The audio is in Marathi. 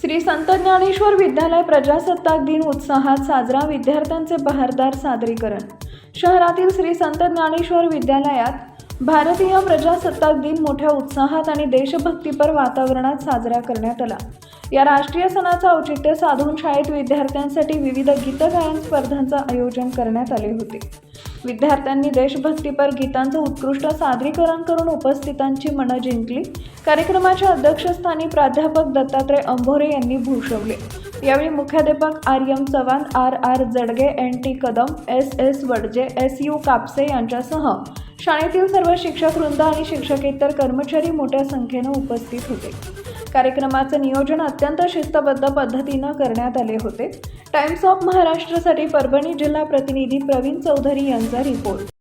श्री संत ज्ञानेश्वर विद्यालय प्रजासत्ताक दिन उत्साहात साजरा. विद्यार्थ्यांचे बहारदार सादरीकरण. शहरातील श्री संत ज्ञानेश्वर विद्यालयात भारतीय प्रजासत्ताक दिन मोठ्या उत्साहात आणि देशभक्तीपर वातावरणात साजरा करण्यात आला. या राष्ट्रीय सणाचं औचित्य साधून शाळेत विद्यार्थ्यांसाठी विविध गीतगायन स्पर्धांचं आयोजन करण्यात आले होते. विद्यार्थ्यांनी देशभक्तीपर गीतांचं उत्कृष्ट सादरीकरण करून उपस्थितांची मनं जिंकली. कार्यक्रमाच्या अध्यक्षस्थानी प्राध्यापक दत्तात्रय अंभोरे यांनी भूषवले. यावेळी मुख्याध्यापक R M. Chavan, R R. Jadge, N T. Kadam, S S. Wadje, S U. Kapse यांच्यासह शाळेतील सर्व शिक्षकवृंद आणि शिक्षकेतर कर्मचारी मोठ्या संख्येनं उपस्थित होते. कार्यक्रमाचे नियोजन अत्यंत शिस्तबद्ध पद्धतीनं करण्यात आले होते. टाइम्स ऑफ महाराष्ट्रसाठी परभणी जिल्हा प्रतिनिधी प्रवीण चौधरी यांचा रिपोर्ट.